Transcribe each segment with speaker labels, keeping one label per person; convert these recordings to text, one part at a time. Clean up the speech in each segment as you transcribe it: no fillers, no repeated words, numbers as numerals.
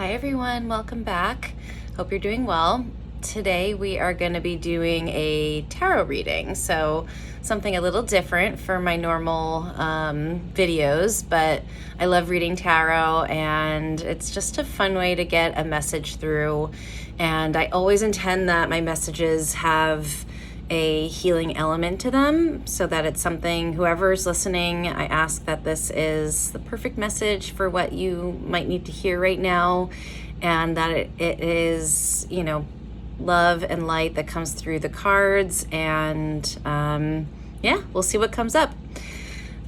Speaker 1: Hi everyone, welcome back. Hope you're doing well. Today we are going to be doing a tarot reading, so something a little different for my normal videos, but I love reading tarot and it's just a fun way to get a message through, and I always intend that my messages have a healing element to them so that it's something, whoever's listening, I ask that this is the perfect message for what you might need to hear right now, and that it is, you know, love and light that comes through the cards. And yeah, we'll see what comes up.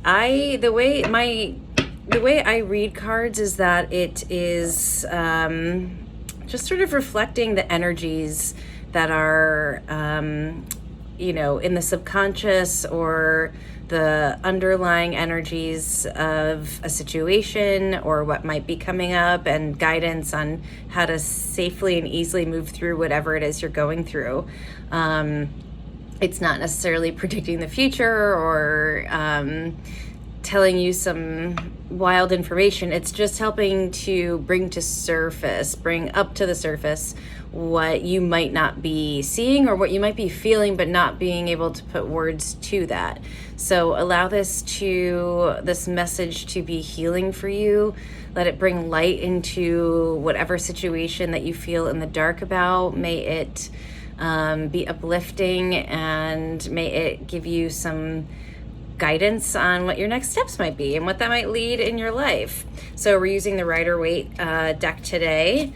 Speaker 1: The way I read cards is that it is just sort of reflecting the energies that are you know, in the subconscious or the underlying energies of a situation or what might be coming up, and guidance on how to safely and easily move through whatever it is you're going through. It's not necessarily predicting the future or telling you some wild information. It's just helping to bring up to the surface what you might not be seeing or what you might be feeling but not being able to put words to that. So allow this message to be healing for you. Let it bring light into whatever situation that you feel in the dark about. May it be uplifting, and may it give you some guidance on what your next steps might be and what that might lead in your life. So we're using the Rider-Waite deck today,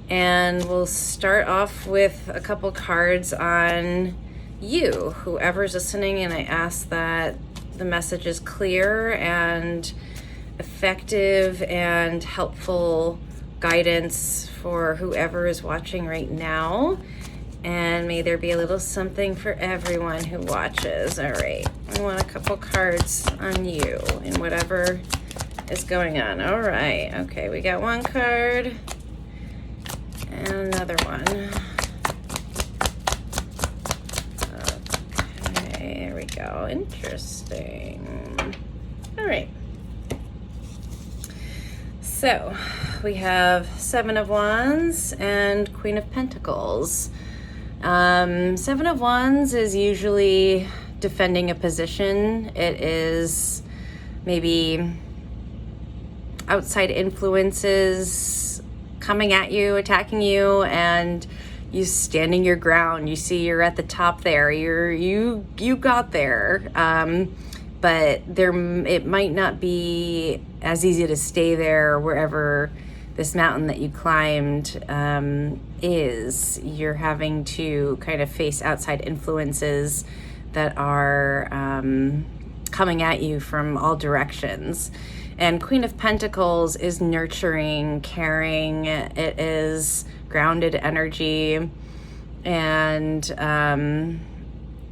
Speaker 1: and we'll start off with a couple cards on you, whoever's listening, and I ask that the message is clear and effective and helpful guidance for whoever is watching right now. And may there be a little something for everyone who watches. All right, I want a couple cards on you and whatever is going on. All right, okay, we got one card and another one. Okay, there we go. Interesting. All right. So we have Seven of Wands and Queen of Pentacles. Seven of Wands is usually defending a position. It is maybe outside influences coming at you, attacking you, and you standing your ground. You see you're at the top there. You got there. But it might not be as easy to stay there wherever this mountain that you climbed is. You're having to kind of face outside influences that are coming at you from all directions. And Queen of Pentacles is nurturing, caring. It is grounded energy. And,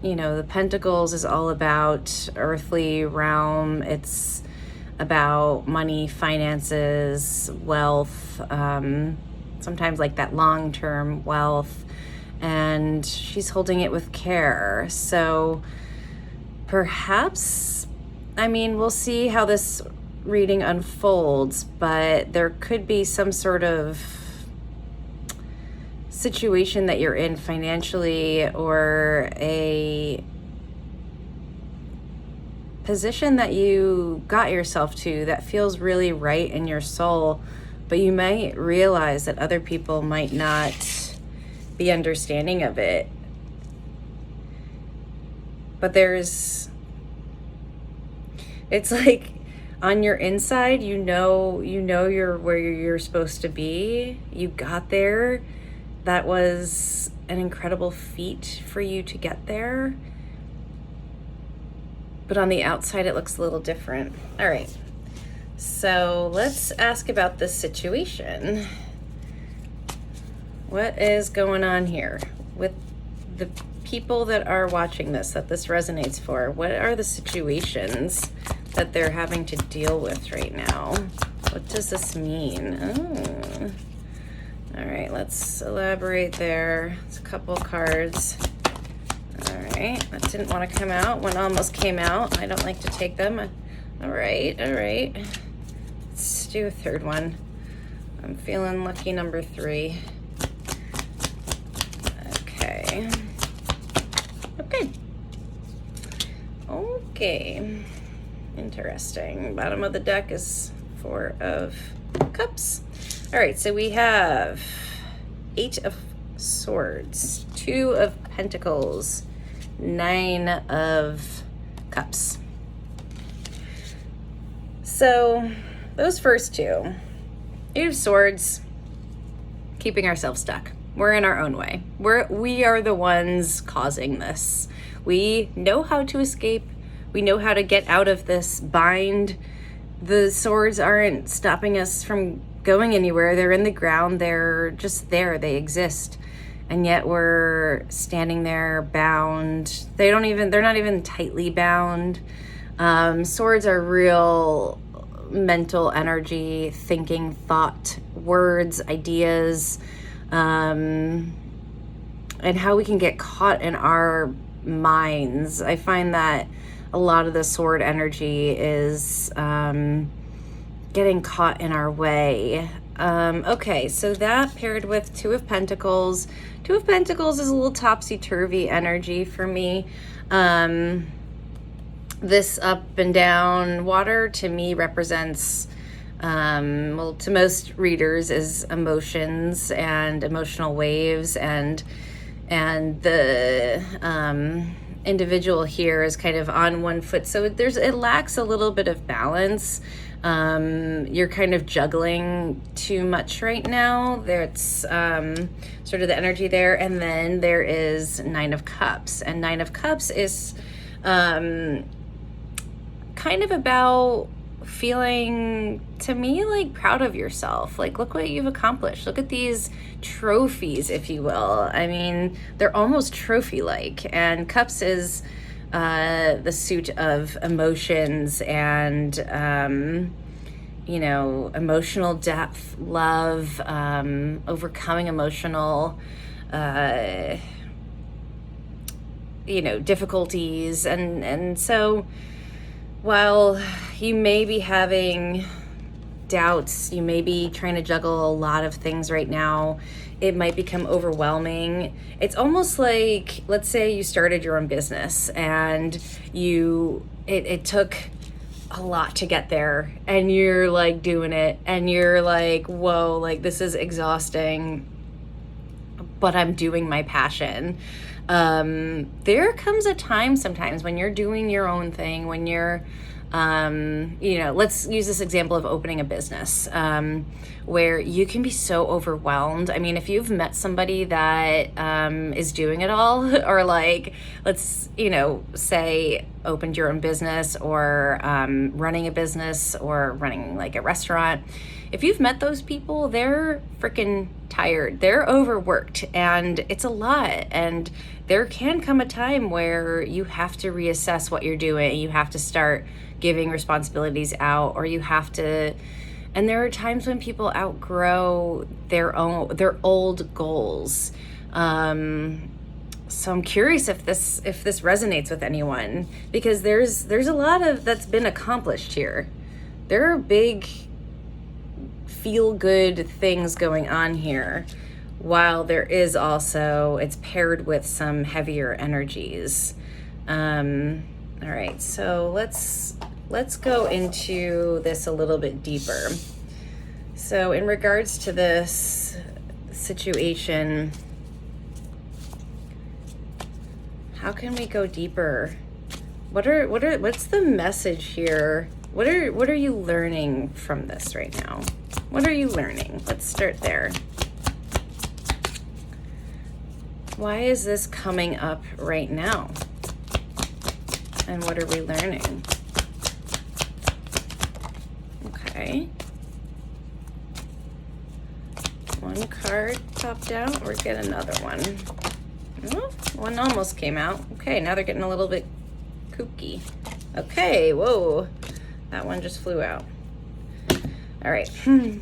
Speaker 1: you know, the Pentacles is all about earthly realm. It's about money, finances, wealth, sometimes like that long-term wealth, and she's holding it with care. So perhaps, I mean, we'll see how this reading unfolds, but there could be some sort of situation that you're in financially, or a position that you got yourself to that feels really right in your soul, but you might realize that other people might not be understanding of it. But it's like on your inside, you know you're where you're supposed to be. You got there. That was an incredible feat for you to get there. But on the outside, it looks a little different. All right, so let's ask about this situation. What is going on here with the people that are watching this, that this resonates for? What are the situations that they're having to deal with right now? What does this mean? Oh. All right, let's elaborate there. It's a couple cards. All right, that didn't want to come out. One almost came out. I don't like to take them. All right. Let's do a third one. I'm feeling lucky number 3. Okay. Okay. Okay. Interesting. Bottom of the deck is 4 of Cups. All right, so we have 8 of Swords, 2 of Pentacles, 9 of Cups. So those first 2, 8 of Swords, keeping ourselves stuck. We're in our own way. We are the ones causing this. We know how to escape. We know how to get out of this bind. The swords aren't stopping us from going anywhere. They're in the ground. They're just there. They exist. And yet we're standing there bound. They're not even tightly bound. Swords are real mental energy, thinking, thought, words, ideas, and how we can get caught in our minds. I find that a lot of the sword energy is getting caught in our way. Okay, so that paired with 2 of Pentacles. 2 of Pentacles is a little topsy-turvy energy for me. This up and down water to me represents, well, to most readers, is emotions and emotional waves, and the individual here is kind of on one foot, so it lacks a little bit of balance. You're kind of juggling too much right now. There's sort of the energy there, and then there is 9 of Cups, and 9 of Cups is kind of about feeling, to me, like proud of yourself. Like, look what you've accomplished. Look at these trophies, if you will. I mean, they're almost trophy-like. And Cups is the suit of emotions and, emotional depth, love, overcoming emotional, difficulties. And so while you may be having doubts, you may be trying to juggle a lot of things right now, it might become overwhelming. It's almost like, let's say you started your own business and it took a lot to get there, and you're like doing it and you're like, whoa, like this is exhausting, but I'm doing my passion. There comes a time sometimes when you're doing your own thing, when you're, let's use this example of opening a business, where you can be so overwhelmed. I mean, if you've met somebody that, is doing it all, or like, let's, say opened your own business, or, running a business, or running like a restaurant. If you've met those people, they're freaking tired. They're overworked, and it's a lot. And there can come a time where you have to reassess what you're doing. You have to start giving responsibilities out, or you have to. And there are times when people outgrow their old goals. So I'm curious if this resonates with anyone, because there's a lot of that's been accomplished here. There are big feel-good things going on here, while there is also, it's paired with some heavier energies. All right, so let's go into this a little bit deeper. So in regards to this situation, how can we go deeper? What's the message here? What are you learning from this right now? What are you learning? Let's start there. Why is this coming up right now? And what are we learning? Okay. One card popped out. We're getting another one. Oh, one almost came out. Okay, now they're getting a little bit kooky. Okay, whoa. That one just flew out. All right,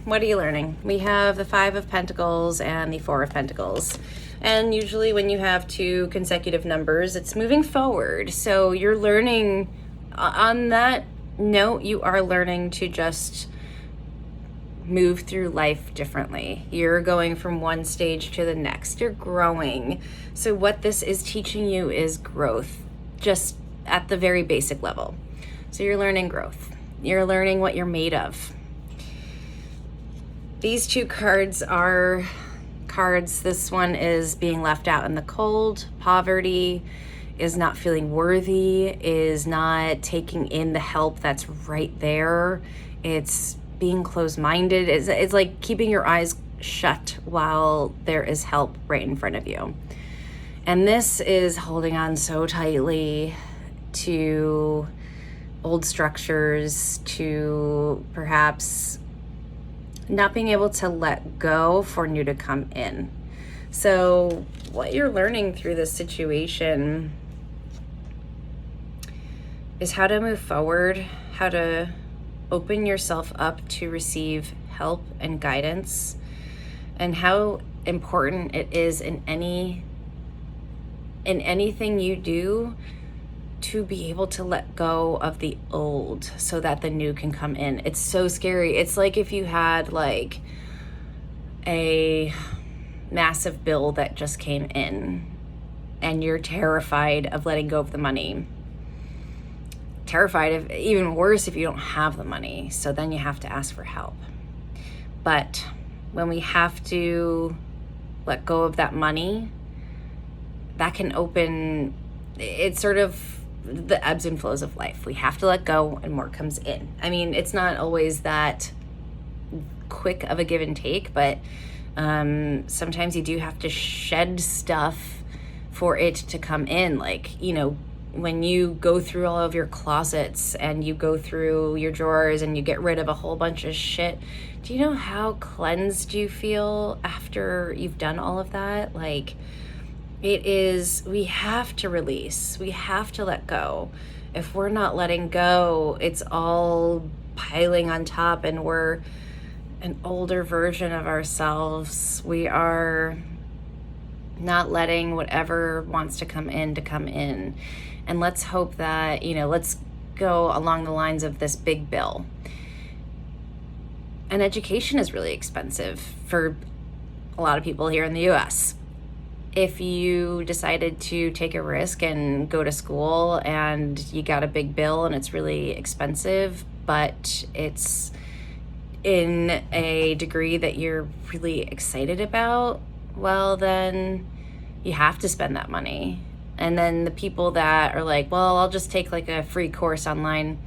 Speaker 1: what are you learning? We have the 5 of Pentacles and the 4 of Pentacles. And usually when you have 2 consecutive numbers, it's moving forward. So you're learning, on that note, you are learning to just move through life differently. You're going from one stage to the next. You're growing. So what this is teaching you is growth, just at the very basic level. So you're learning growth. You're learning what you're made of. These two cards are cards. This one is being left out in the cold, poverty, is not feeling worthy, is not taking in the help that's right there. It's being closed-minded. It's like keeping your eyes shut while there is help right in front of you. And this is holding on so tightly to old structures, to perhaps not being able to let go for new to come in. So what you're learning through this situation is how to move forward, how to open yourself up to receive help and guidance, and how important it is in anything you do to be able to let go of the old so that the new can come in. It's so scary. It's like if you had like a massive bill that just came in and you're terrified of letting go of the money. Terrified of, even worse, if you don't have the money. So then you have to ask for help. But when we have to let go of that money, that can open, it's sort of the ebbs and flows of life. We have to let go and more comes in. I mean, it's not always that quick of a give and take, but sometimes you do have to shed stuff for it to come in. Like, you know, when you go through all of your closets and you go through your drawers and you get rid of a whole bunch of shit, do you know how cleansed you feel after you've done all of that? Like, it is, we have to release, we have to let go. If we're not letting go, it's all piling on top and we're an older version of ourselves. We are not letting whatever wants to come in. And let's hope that, you know, let's go along the lines of this big bill. And education is really expensive for a lot of people here in the US. If you decided to take a risk and go to school and you got a big bill and it's really expensive, but it's in a degree that you're really excited about, well, then you have to spend that money. And then the people that are like, well, I'll just take like a free course online,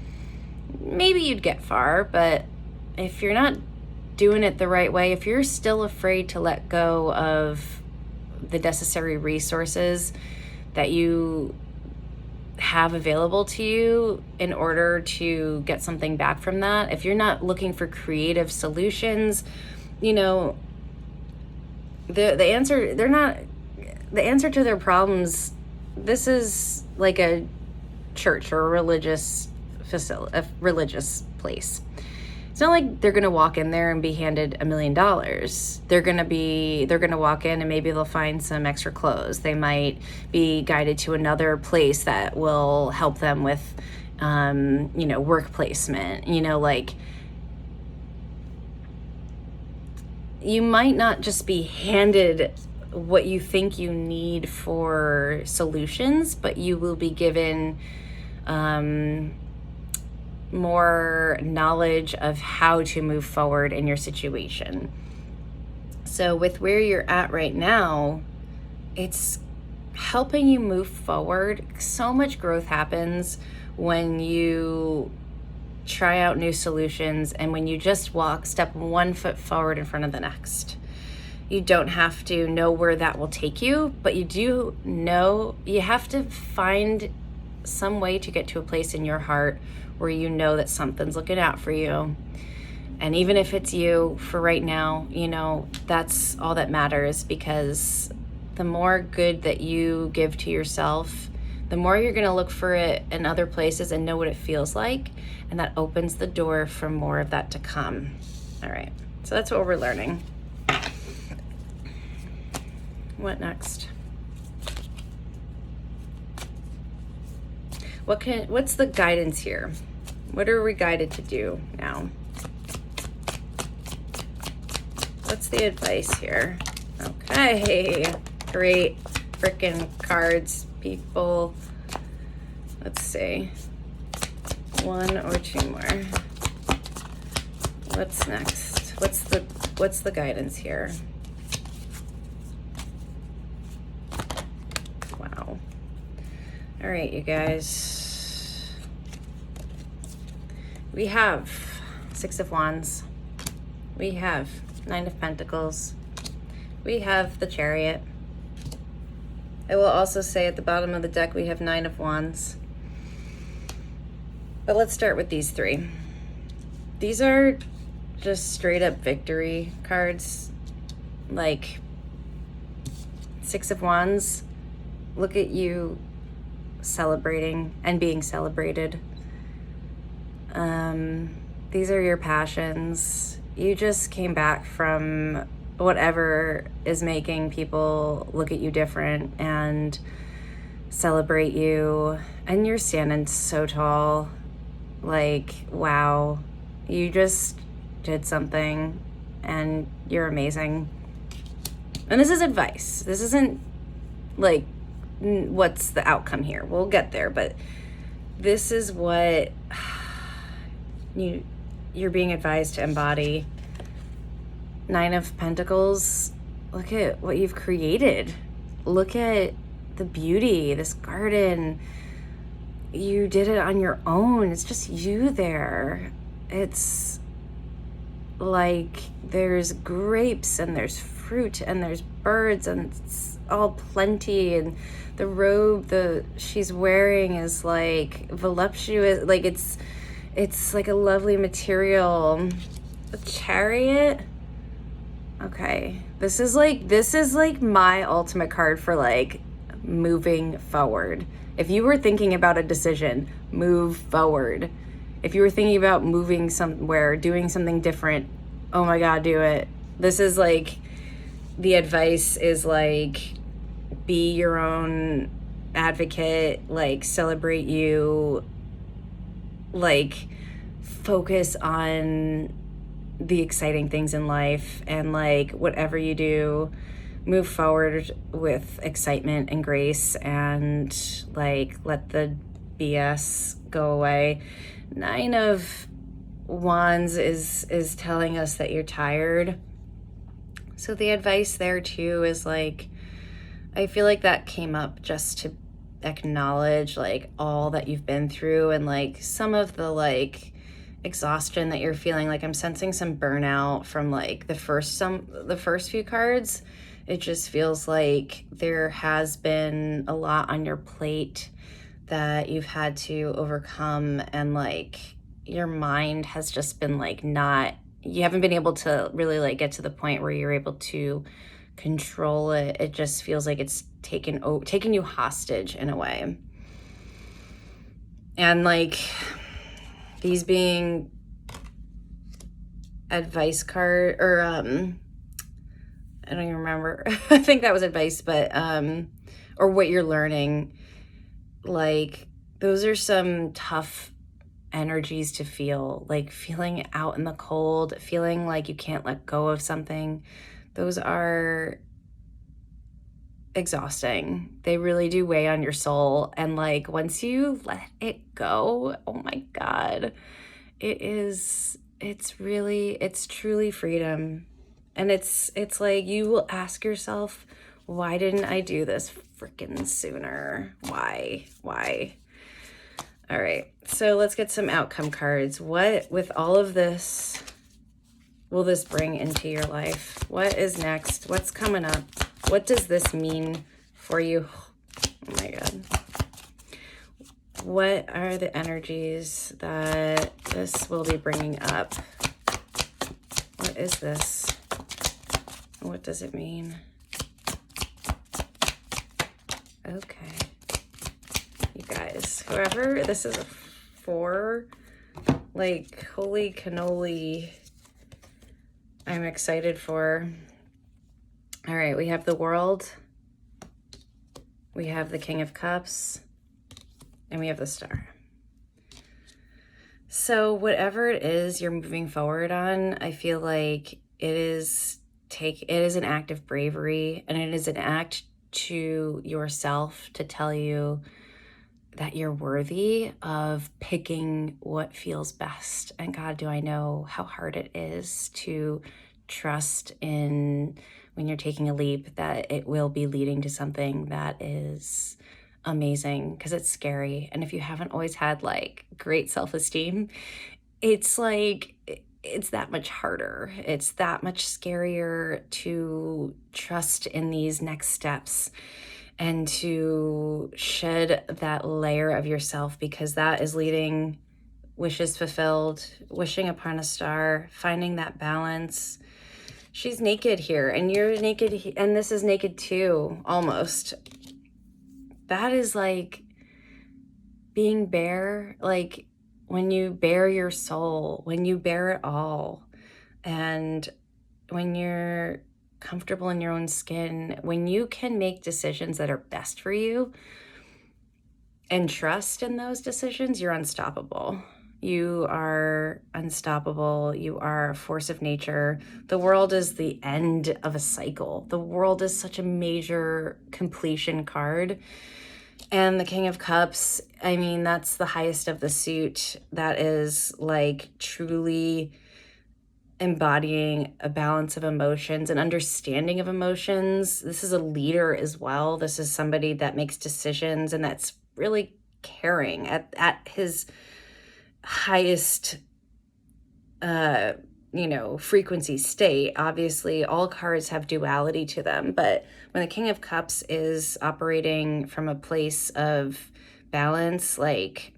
Speaker 1: maybe you'd get far, but if you're not doing it the right way, if you're still afraid to let go of the necessary resources that you have available to you in order to get something back from that, if you're not looking for creative solutions, you know, the answer to their problems, this is like a church or a religious facility, a religious place. It's not like they're going to walk in there and be handed $1 million. They're going to walk in and maybe they'll find some extra clothes. They might be guided to another place that will help them with, you know, work placement. You know, like, you might not just be handed what you think you need for solutions, but you will be given more knowledge of how to move forward in your situation. So with where you're at right now, it's helping you move forward. So much growth happens when you try out new solutions and when you just step one foot forward in front of the next. You don't have to know where that will take you, but you do know you have to find some way to get to a place in your heart where you know that something's looking out for you. And even if it's you for right now, you know, that's all that matters, because the more good that you give to yourself, the more you're going to look for it in other places and know what it feels like. And that opens the door for more of that to come. All right. So that's what we're learning. What next? What's the guidance here? What are we guided to do now? What's the advice here? Okay, great freaking cards, people. Let's see. One or two more. What's next? What's the guidance here? Wow. All right, you guys. We have Six of Wands. We have Nine of Pentacles. We have the Chariot. I will also say at the bottom of the deck we have Nine of Wands. But let's start with these three. These are just straight up victory cards. Like Six of Wands. Look at you celebrating and being celebrated. These are your passions. You just came back from whatever is making people look at you different and celebrate you, and you're standing so tall. Like, wow, you just did something and you're amazing. And this is advice. This isn't like what's the outcome here. We'll get there, but this is what you're being advised to embody. Nine of Pentacles. Look at what you've created. Look at the beauty, this garden. You did it on your own. It's just you there. It's like there's grapes and there's fruit and there's birds and it's all plenty, and the robe she's wearing is like voluptuous, like it's like a lovely material. The Chariot. Okay, this is like my ultimate card for like moving forward. If you were thinking about a decision, move forward. If you were thinking about moving somewhere, doing something different, oh my God, do it. This is like, the advice is like, be your own advocate, like celebrate you, like focus on the exciting things in life, and like whatever you do, move forward with excitement and grace, and like let the BS go away. Nine of Wands is telling us that you're tired. So the advice there too is like, I feel like that came up just to acknowledge like all that you've been through, and like some of the like exhaustion that you're feeling. Like I'm sensing some burnout from like the first few cards. It just feels like there has been a lot on your plate that you've had to overcome, and like your mind has just been like you haven't been able to really like get to the point where you're able to control it. It just feels like it's taking you hostage in a way. And like these being advice card, or I don't even remember. I think that was advice, but or what you're learning. Like those are some tough energies to feel, like feeling out in the cold, feeling like you can't let go of something. Those are exhausting. They really do weigh on your soul. And like once you let it go, oh my God, it's truly freedom. And it's like you will ask yourself, why didn't I do this freaking sooner? Why? All right, so let's get some outcome cards. What, with all of this, will this bring into your life? What is next? What's coming up? What does this mean for you? Oh my God. What are the energies that this will be bringing up? What is this? What does it mean? Okay. You guys, whoever this is for, like, holy cannoli, I'm excited for. All right, we have the World, we have the King of Cups, and we have the Star. So whatever it is you're moving forward on, I feel like it is it is an act of bravery, and it is an act to yourself to tell you that you're worthy of picking what feels best. And God, do I know how hard it is to trust in, when you're taking a leap, that it will be leading to something that is amazing, because it's scary. And if you haven't always had like great self-esteem, it's like, it's that much harder. It's that much scarier to trust in these next steps and to shed that layer of yourself, because that is leading wishes fulfilled, wishing upon a star, finding that balance. She's naked here, and you're naked, and this is naked too, almost. That is like being bare, like when you bare your soul, when you bare it all, and when you're comfortable in your own skin, when you can make decisions that are best for you and trust in those decisions, you're unstoppable. You are unstoppable. You are a force of nature. The world is the end of a cycle. The world is such a major completion card. And the King of Cups, I mean, that's the highest of the suit. That is like truly embodying a balance of emotions and understanding of emotions. This is a leader as well. This is somebody that makes decisions and that's really caring at his highest frequency state. Obviously, all cards have duality to them, but when the King of Cups is operating from a place of balance, like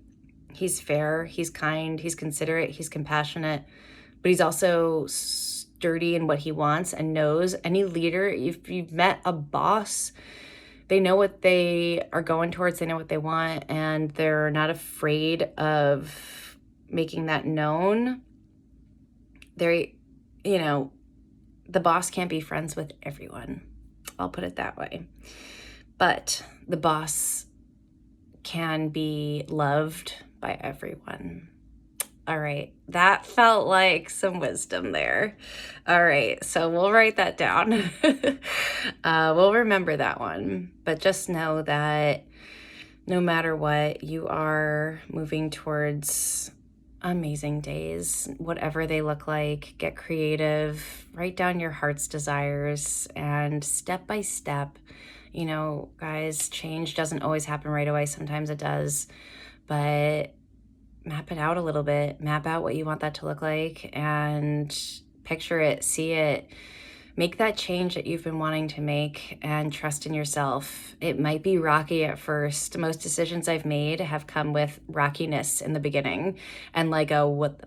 Speaker 1: he's fair, he's kind, he's considerate, he's compassionate, but he's also sturdy in what he wants and knows. Any leader, if you've met a boss, they know what they are going towards, they know what they want, and they're not afraid of making that known. The boss can't be friends with everyone. I'll put it that way. But the boss can be loved by everyone. All right, that felt like some wisdom there. All right, so we'll write that down. We'll remember that one. But just know that no matter what, you are moving towards amazing days, whatever they look like. Get creative, write down your heart's desires, and step by step, guys, change doesn't always happen right away. Sometimes it does, but map it out a little bit. Map out what you want that to look like and picture it, see it. Make that change that you've been wanting to make and trust in yourself. It might be rocky at first. Most decisions I've made have come with rockiness in the beginning and like what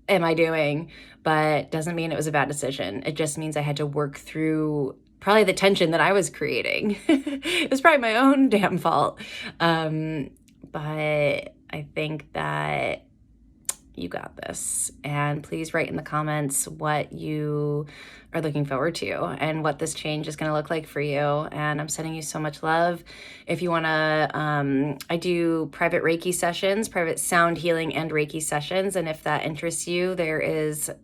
Speaker 1: am I doing? But doesn't mean it was a bad decision. It just means I had to work through probably the tension that I was creating. It was probably my own damn fault. But I think that you got this. And please write in the comments what you are looking forward to and what this change is going to look like for you. And I'm sending you so much love. If you want to, I do private Reiki sessions, private sound healing and Reiki sessions. And if that interests you,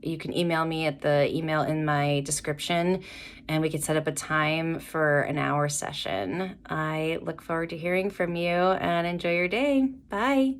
Speaker 1: you can email me at the email in my description and we can set up a time for an hour session. I look forward to hearing from you and enjoy your day. Bye.